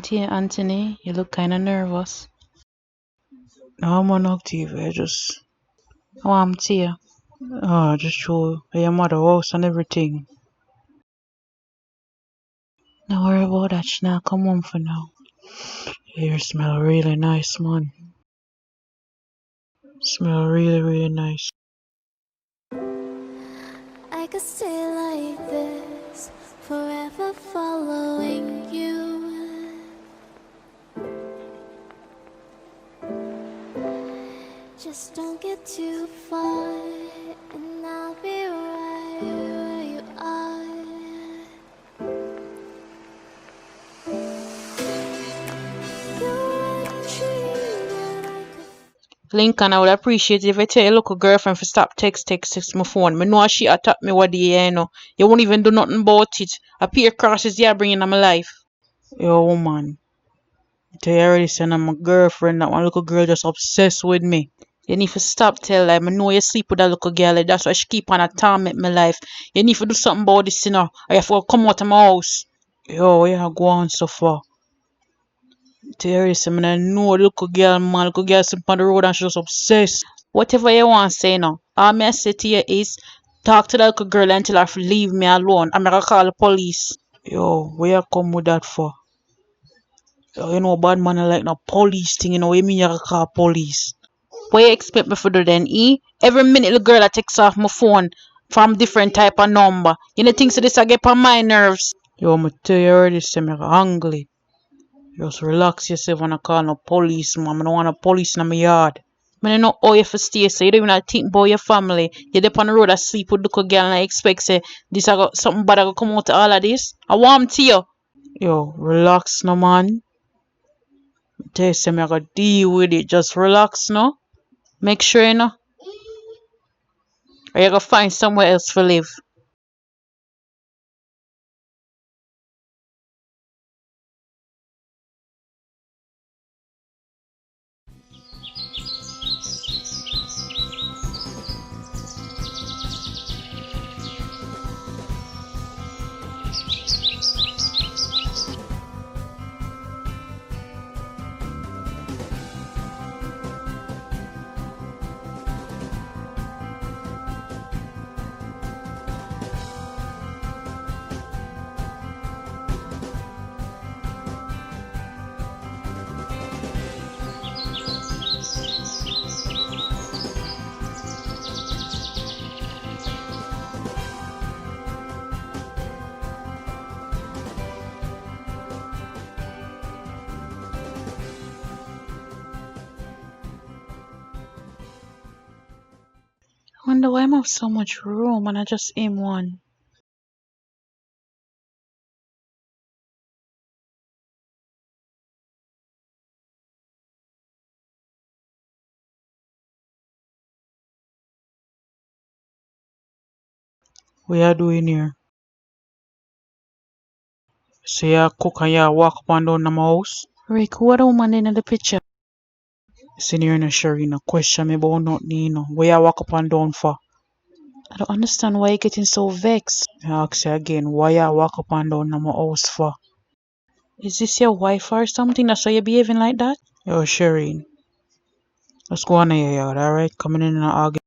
Dear Anthony, you look kind of nervous. No, I'm not active. I just. Dear. Oh, just show your mother house and everything. Don't worry about that. She not come home for now. Here smell really nice, man. Smell really, really nice. I could stay like this, forever following you. Just don't get too far, and I'll be right where you are. You're a dream that I could. Lincoln, I would appreciate it if I tell your local girlfriend to stop text my phone. Me know she attack me what the year, you know. You won't even do nothing about it. A peer crosses you bringing in my life. Yo, woman. I tell you already, saying I'm a girlfriend. That one little girl just obsessed with me. You need to stop tell her. I know you sleep with that little girl. That's why she keep on a torment my life. You need to do something about this, you know. Or you have to come out of my house. Yo, where you go on so far? Tell you already, saying I know the little girl, man. Little girl sleep on the road and she just obsessed. Whatever you want to say now. All me I say to you is, talk to that little girl and tell her to leave me alone. I'm gonna call the police. Yo, where you come with that for? Yo, you know, bad man like no police thing, you know. What you mean you call police? What you expect me to do then, eh? Every minute the girl that takes off my phone from different type of number. You know things so this I get on my nerves. Yo, I'ma tell you already, say me angry. Just relax yourself when I call no police, man. I don't want no police in my yard. I don't know how you for stay, so you don't even think about your family. You're there on the road asleep with the girl and I expect say this I got something bad I got come out of all of this. I want to you. Yo, relax no man. I tell you say me I gotta deal with it. Just relax no. Make sure you know. Or you gotta find somewhere else to live. I wonder why I have so much room and I just aim one. What you doing here? So you cook and you walk up and down in my house? Rick, what woman in the picture? Senior and Sherry, no question me about nothing, you know. Where you walk up and down for? I don't understand why you getting so vexed. I ask you again, why you walk up and down in my house for? Is this your wife or something? That's why you behaving like that? Yo, Sherry, let's go on your yard, alright? Coming in and arguing.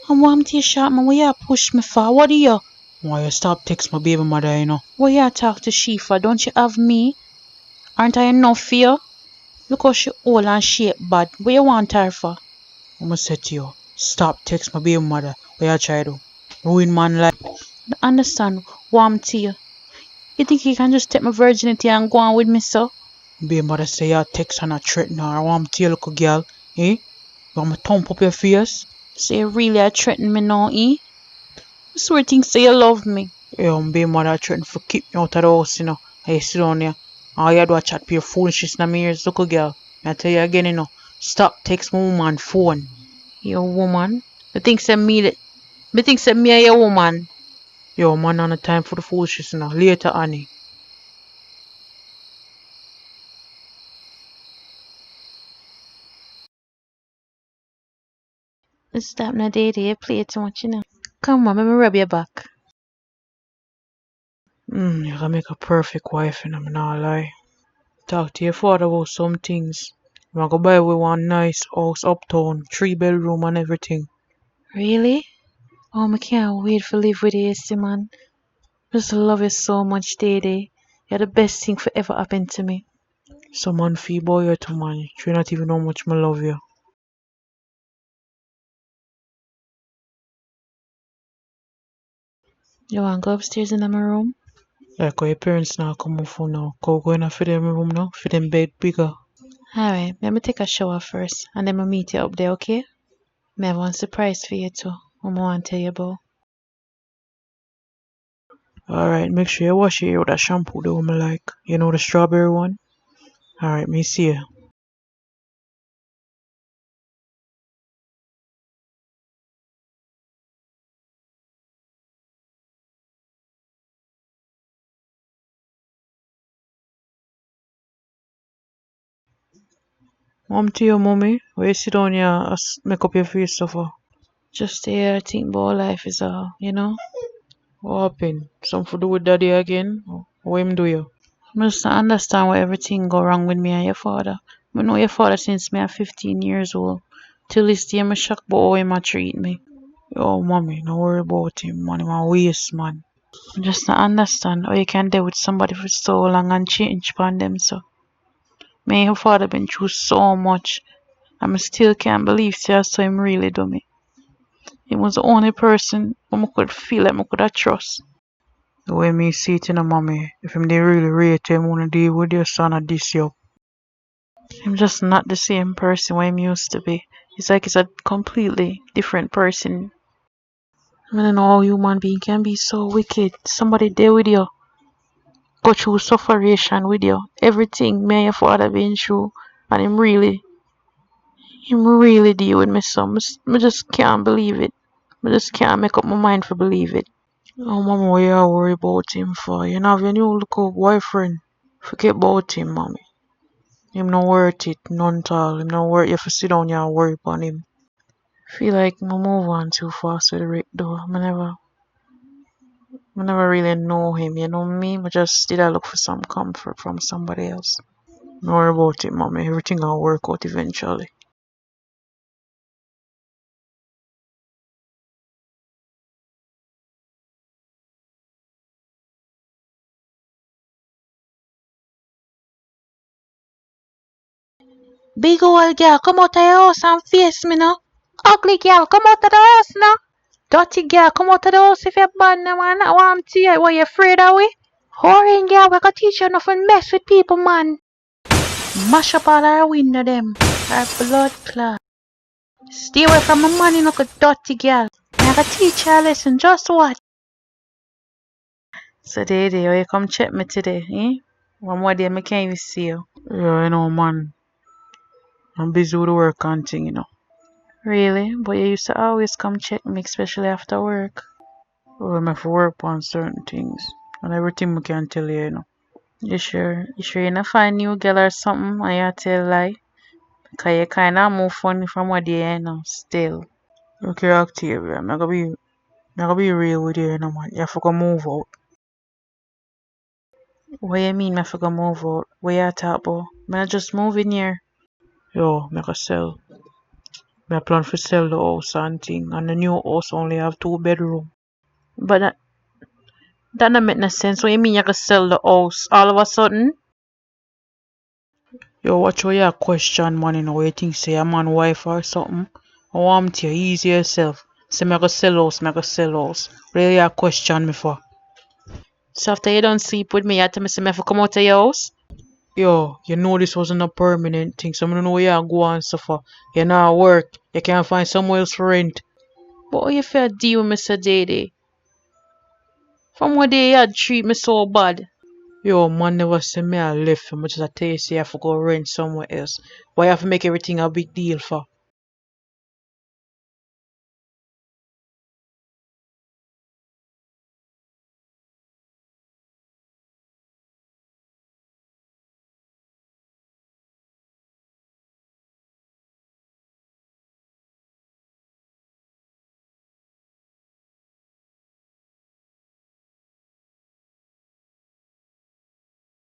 And want to shot me, why you push me for? What are you? Why you stop text my baby mother, you know? Why you talk to she for? Don't you have me? Aren't I enough for you? Look how she old and shape bad. What you want her for? I'ma say to you, stop text my baby mother. What you try to? Ruin man life. I understand what I'm to you. You think you can just take my virginity and go on with me, so? Baby mother say you text and a threaten her. I want to you, little girl. Eh? You want me thump up your face? So you really are threatening me now, eh? I swear things say you love me. Yeah, baby mother threaten to keep me out of the house, you know. I sit down here. All you do is chat pure foolishness in my ears, little girl. I tell you again, you know. Stop text my woman phone. You woman? You think say me that me think say me a your woman. Yo man on the time for the foolishness now. Later honey. Stop now, Daddy. You play too much, you know. Come on, let me rub your back. You can make a perfect wife, and I'm not lie. Talk to your father about some things. I'm gonna buy we one nice house uptown, 3 bedroom and everything. Really? Oh, I can't wait for live with you, see, man. Just love you so much, Daddy. You're the best thing for ever happened to me. Some man feel boy you too, man. You not even know how much I love you. You want to go upstairs in my room? Like how your parents now come home for now. Go in and fit them room now, fit them bed bigger. Alright, let me take a shower first and then I'll meet you up there, okay? I have one surprise for you too. I want to tell you about. Alright, make sure you wash your hair with that shampoo the woman like. You know the strawberry one? Alright, me see you. To your mommy, where you sit down here and make up your face so far. Just here, think about life is all, you know? What happened? Something to do with daddy again? What him do you? I just don't understand why everything go wrong with me and your father. I know your father since me I'm 15 years old. Till this day I'm shocked about how him a treat me. Yo, mommy, don't worry about him, man. Him a waste, man. I just don't understand how you can deal with somebody for so long and change upon them so. Me and your father been through so much. And I still can't believe I saw him really do me. He was the only person who I could feel like I could have trust. The way me see it, mommy, if him they really rate him, wanna deal with your son at this up. I'm just not the same person where him used to be. It's like it's a completely different person. I don't know how human being can be so wicked. Somebody there with you, go through sufferation with you. Everything me and your father been through, and him really deal with me so. I just can't believe it. I just can't make up my mind for believe it. Oh, mama, what you worry about him for? You know, have your new little boyfriend. Forget about him, mommy. Him not worth it, none at all. Him not worth you have to sit down here and worry upon him. Feel like I move on too fast with Rick though. I never really know him, you know me? I just did I look for some comfort from somebody else. Don't worry about it, mommy. Everything will work out eventually. Big old girl, come out of your house and face me now. Ugly girl, come out of the house now. Dirty girl, come out of the house if you're bad now, man. I want to you. What you afraid of we? Whoring girl, we gonna teach you nothing mess with people, man. Mash up all our window them. Our blood clot. Stay away from my money, no good dirty girl. I gotta teach you a lesson, just what? So Daddy, you come check me today, eh? One more day I can't even see you. Yeah, I know, man. I'm busy with work and thing, you know. Really? But you used to always come check me, especially after work. Well, I have to work on certain things. And everything I can tell you, you know. You sure? You sure you not find new girl or something? And you tell lie? Because you kinda move funny from what you know, still. Okay, Octavia, I'm gonna be real with you, you know, man. You have to go move out. What you mean, I have to go move out? What you talk about? I just move in here. Yo, make a sell. I plan to sell the house and thing, and the new house only have 2 bedroom. But that don't make no sense. What you mean you can sell the house all of a sudden? Yo, watch what you question, man, you know, what you think say a man wife or something. I want to ease yourself. Say me I go sell house, me I go sell house. Really you question me for? So after you don't sleep with me, you tell me say me have to come out of your house? Yo, you know this wasn't a permanent thing, so I don't know where you go and suffer. You not work, you can't find somewhere else for rent. But how you feel deal with Mr. Daddy? From what day you treat me so bad? Yo, man never say me I left him, just I tell you say I have to go rent somewhere else. Why you have to make everything a big deal for?